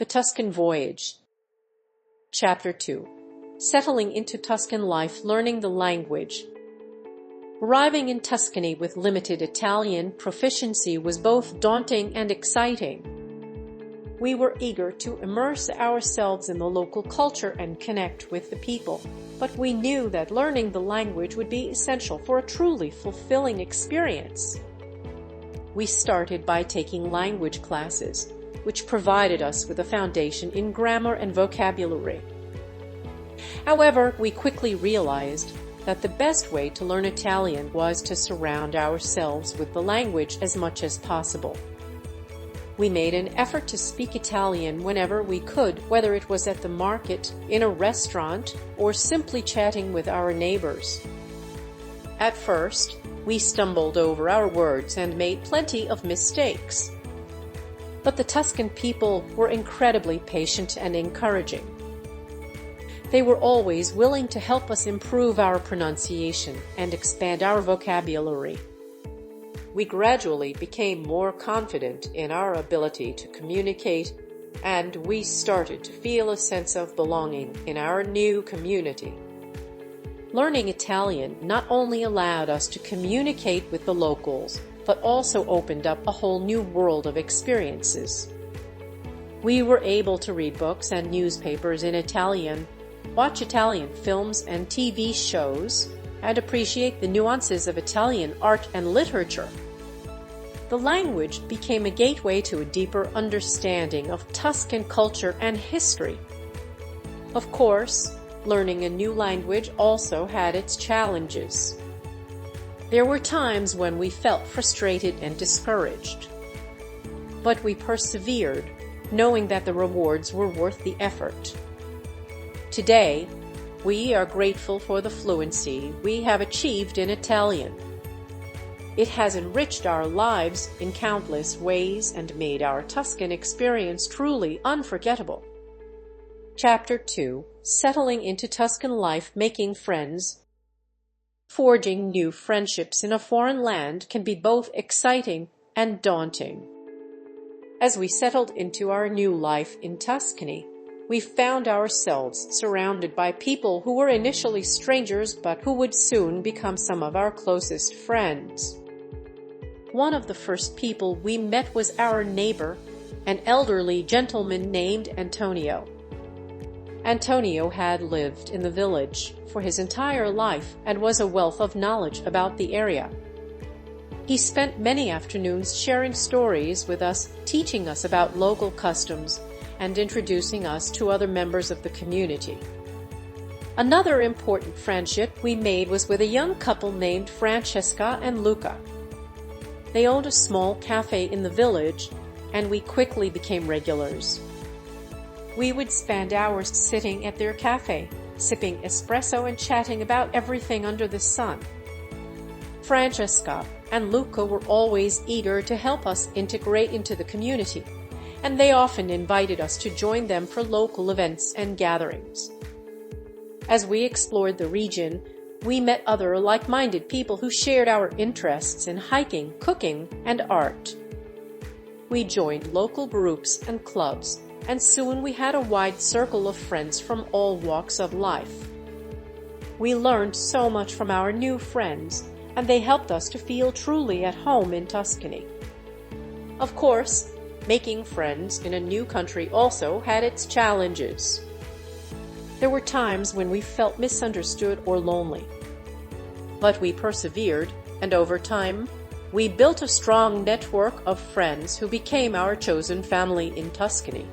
The Tuscan Voyage. Chapter 2. Settling into Tuscan life, learning the language. Arriving in Tuscany with limited Italian proficiency was both daunting and exciting. We were eager to immerse ourselves in the local culture and connect with the people, but we knew that learning the language would be essential for a truly fulfilling experience. We started by taking language classes, which provided us with a foundation in grammar and vocabulary. However, we quickly realized that the best way to learn Italian was to surround ourselves with the language as much as possible. We made an effort to speak Italian whenever we could, whether it was at the market, in a restaurant, or simply chatting with our neighbors. At first, we stumbled over our words and made plenty of mistakes. But the Tuscan people were incredibly patient and encouraging. They were always willing to help us improve our pronunciation and expand our vocabulary. We gradually became more confident in our ability to communicate, and we started to feel a sense of belonging in our new community. Learning Italian not only allowed us to communicate with the locals, but also opened up a whole new world of experiences. We were able to read books and newspapers in Italian, watch Italian films and TV shows, and appreciate the nuances of Italian art and literature. The language became a gateway to a deeper understanding of Tuscan culture and history. Of course, learning a new language also had its challenges. There were times when we felt frustrated and discouraged. But we persevered, knowing that the rewards were worth the effort. Today, we are grateful for the fluency we have achieved in Italian. It has enriched our lives in countless ways and made our Tuscan experience truly unforgettable. Chapter 2. Settling into Tuscan life, making friends. Forging new friendships in a foreign land can be both exciting and daunting. As we settled into our new life in Tuscany, we found ourselves surrounded by people who were initially strangers but who would soon become some of our closest friends. One of the first people we met was our neighbor, an elderly gentleman named Antonio. Antonio had lived in the village for his entire life and was a wealth of knowledge about the area. He spent many afternoons sharing stories with us, teaching us about local customs, and introducing us to other members of the community. Another important friendship we made was with a young couple named Francesca and Luca. They owned a small cafe in the village, and we quickly became regulars. We would spend hours sitting at their cafe, sipping espresso and chatting about everything under the sun. Francesca and Luca were always eager to help us integrate into the community, and they often invited us to join them for local events and gatherings. As we explored the region, we met other like-minded people who shared our interests in hiking, cooking, and art. We joined local groups and clubs, and soon we had a wide circle of friends from all walks of life. We learned so much from our new friends, and they helped us to feel truly at home in Tuscany. Of course, making friends in a new country also had its challenges. There were times when we felt misunderstood or lonely. But we persevered, and over time, we built a strong network of friends who became our chosen family in Tuscany.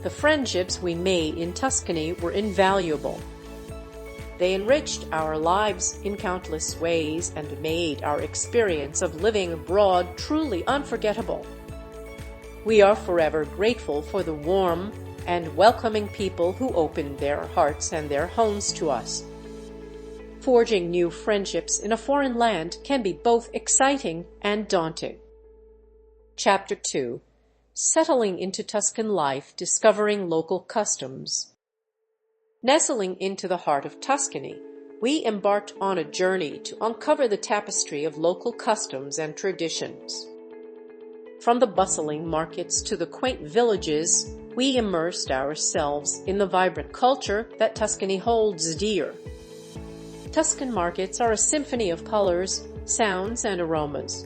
The friendships we made in Tuscany were invaluable. They enriched our lives in countless ways and made our experience of living abroad truly unforgettable. We are forever grateful for the warm and welcoming people who opened their hearts and their homes to us. Forging new friendships in a foreign land can be both exciting and daunting. Chapter 2. Settling into Tuscan life, discovering local customs. Nestling into the heart of Tuscany, we embarked on a journey to uncover the tapestry of local customs and traditions. From the bustling markets to the quaint villages, we immersed ourselves in the vibrant culture that Tuscany holds dear. Tuscan markets are a symphony of colors, sounds, and aromas.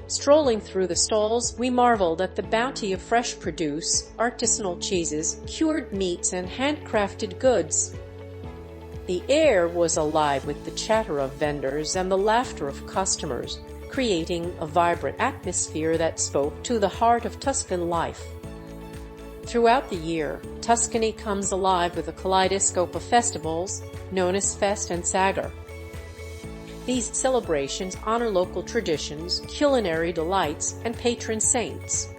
Strolling through the stalls, we marveled at the bounty of fresh produce, artisanal cheeses, cured meats, and handcrafted goods. The air was alive with the chatter of vendors and the laughter of customers, creating a vibrant atmosphere that spoke to the heart of Tuscan life. Throughout the year, Tuscany comes alive with a kaleidoscope of festivals, known as Fest and Sagar. These celebrations honor local traditions, culinary delights, and patron saints.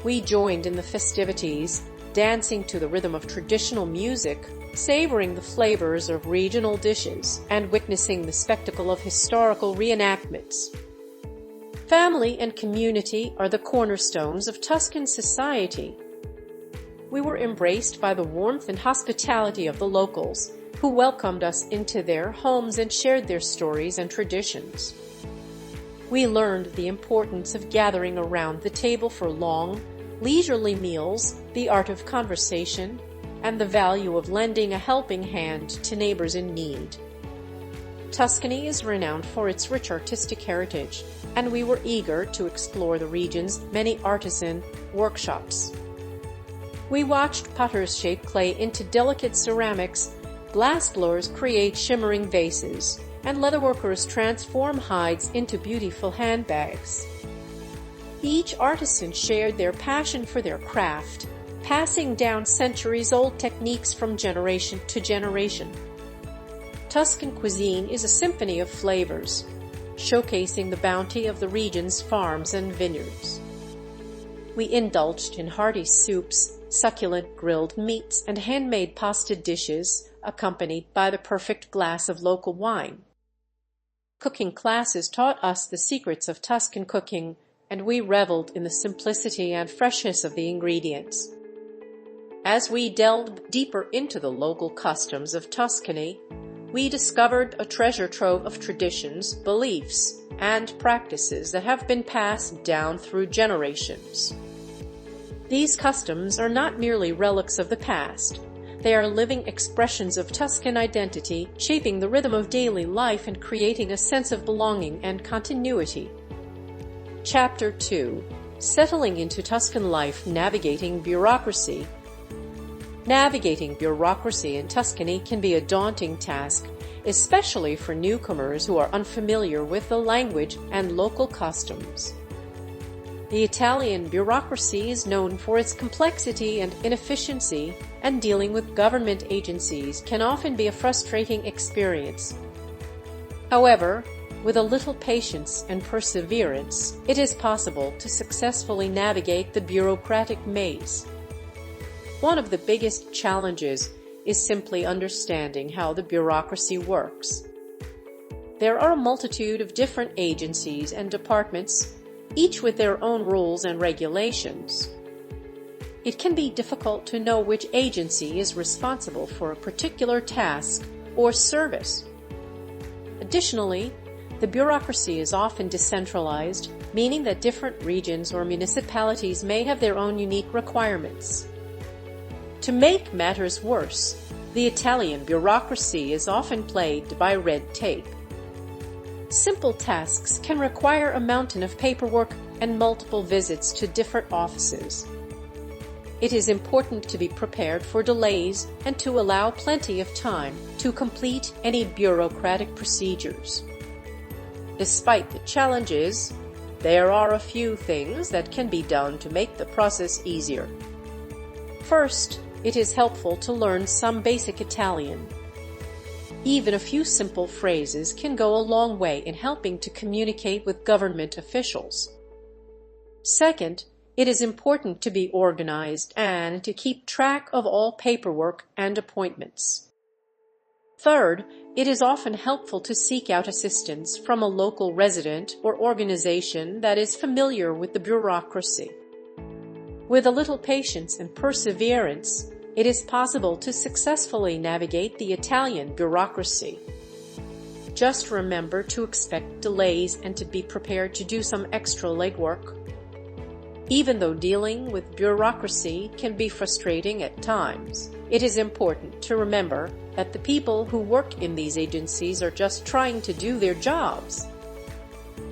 We joined in the festivities, dancing to the rhythm of traditional music, savoring the flavors of regional dishes, and witnessing the spectacle of historical reenactments. Family and community are the cornerstones of Tuscan society. We were embraced by the warmth and hospitality of the locals, who welcomed us into their homes and shared their stories and traditions. We learned the importance of gathering around the table for long, leisurely meals, the art of conversation, and the value of lending a helping hand to neighbors in need. Tuscany is renowned for its rich artistic heritage, and we were eager to explore the region's many artisan workshops. We watched potters shape clay into delicate ceramics, glassblowers create shimmering vases, and leatherworkers transform hides into beautiful handbags. Each artisan shared their passion for their craft, passing down centuries-old techniques from generation to generation. Tuscan cuisine is a symphony of flavors, showcasing the bounty of the region's farms and vineyards. We indulged in hearty soups, succulent grilled meats, and handmade pasta dishes, accompanied by the perfect glass of local wine. Cooking classes taught us the secrets of Tuscan cooking, and we reveled in the simplicity and freshness of the ingredients. As we delved deeper into the local customs of Tuscany, we discovered a treasure trove of traditions, beliefs, and practices that have been passed down through generations. These customs are not merely relics of the past. They are living expressions of Tuscan identity, shaping the rhythm of daily life and creating a sense of belonging and continuity. Chapter 2: Settling into Tuscan Life, Navigating Bureaucracy. Navigating bureaucracy in Tuscany can be a daunting task, especially for newcomers who are unfamiliar with the language and local customs. The Italian bureaucracy is known for its complexity and inefficiency, and dealing with government agencies can often be a frustrating experience. However, with a little patience and perseverance, it is possible to successfully navigate the bureaucratic maze. One of the biggest challenges is simply understanding how the bureaucracy works. There are a multitude of different agencies and departments, each with their own rules and regulations. It can be difficult to know which agency is responsible for a particular task or service. Additionally, the bureaucracy is often decentralized, meaning that different regions or municipalities may have their own unique requirements. To make matters worse, the Italian bureaucracy is often plagued by red tape. Simple tasks can require a mountain of paperwork and multiple visits to different offices. It is important to be prepared for delays and to allow plenty of time to complete any bureaucratic procedures. Despite the challenges, there are a few things that can be done to make the process easier. First, it is helpful to learn some basic Italian. Even a few simple phrases can go a long way in helping to communicate with government officials. Second, it is important to be organized and to keep track of all paperwork and appointments. Third, it is often helpful to seek out assistance from a local resident or organization that is familiar with the bureaucracy. With a little patience and perseverance, it is possible to successfully navigate the Italian bureaucracy. Just remember to expect delays and to be prepared to do some extra legwork. Even though dealing with bureaucracy can be frustrating at times, it is important to remember that the people who work in these agencies are just trying to do their jobs.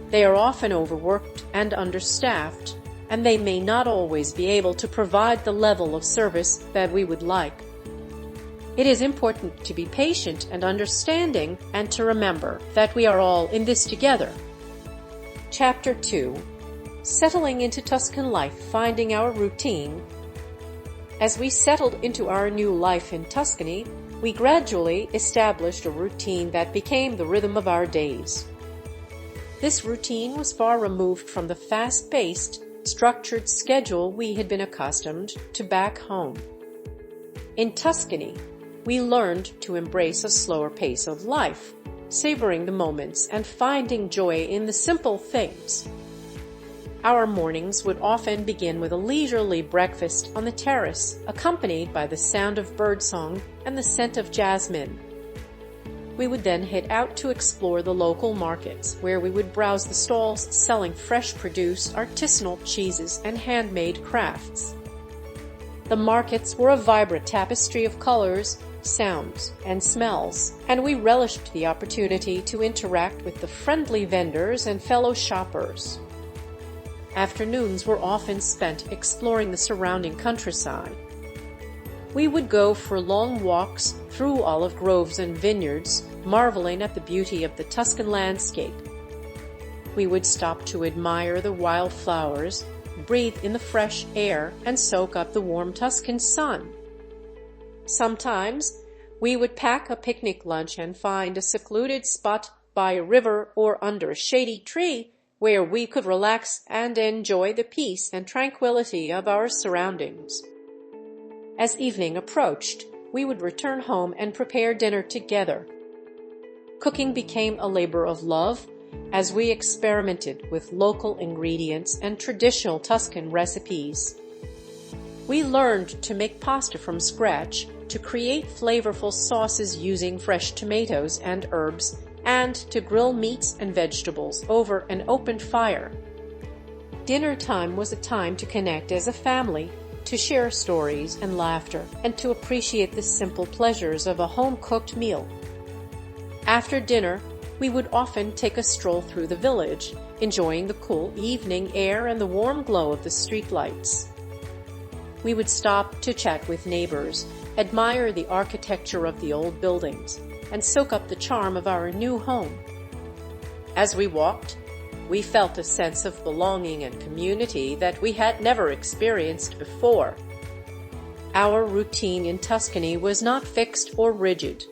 They are often overworked and understaffed, and they may not always be able to provide the level of service that we would like. It is important to be patient and understanding and to remember that we are all in this together. Chapter 2. Settling into Tuscan life, finding our routine. As we settled into our new life in Tuscany, we gradually established a routine that became the rhythm of our days. This routine was far removed from the fast-paced, structured schedule we had been accustomed to back home. In Tuscany, we learned to embrace a slower pace of life, savoring the moments and finding joy in the simple things. Our mornings would often begin with a leisurely breakfast on the terrace, accompanied by the sound of birdsong and the scent of jasmine. We would then head out to explore the local markets, where we would browse the stalls selling fresh produce, artisanal cheeses, and handmade crafts. The markets were a vibrant tapestry of colors, sounds, and smells, and we relished the opportunity to interact with the friendly vendors and fellow shoppers. Afternoons were often spent exploring the surrounding countryside. We would go for long walks through olive groves and vineyards, marveling at the beauty of the Tuscan landscape. We would stop to admire the wild flowers, breathe in the fresh air, and soak up the warm Tuscan sun. Sometimes we would pack a picnic lunch and find a secluded spot by a river or under a shady tree where we could relax and enjoy the peace and tranquility of our surroundings. As evening approached, we would return home and prepare dinner together. Cooking became a labor of love as we experimented with local ingredients and traditional Tuscan recipes. We learned to make pasta from scratch, to create flavorful sauces using fresh tomatoes and herbs, and to grill meats and vegetables over an open fire. Dinner time was a time to connect as a family, to share stories and laughter, and to appreciate the simple pleasures of a home-cooked meal. After dinner, we would often take a stroll through the village, enjoying the cool evening air and the warm glow of the streetlights. We would stop to chat with neighbors, admire the architecture of the old buildings, and soak up the charm of our new home. As we walked, we felt a sense of belonging and community that we had never experienced before. Our routine in Tuscany was not fixed or rigid.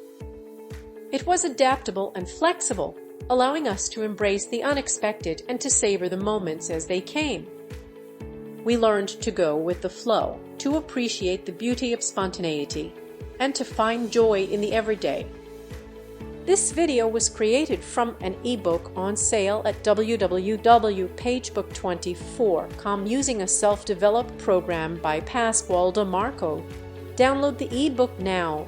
It was adaptable and flexible, allowing us to embrace the unexpected and to savor the moments as they came. We learned to go with the flow, to appreciate the beauty of spontaneity, and to find joy in the everyday. This video was created from an ebook on sale at www.pagebook24.com using a self-developed program by Pasquale DeMarco. Download the ebook now.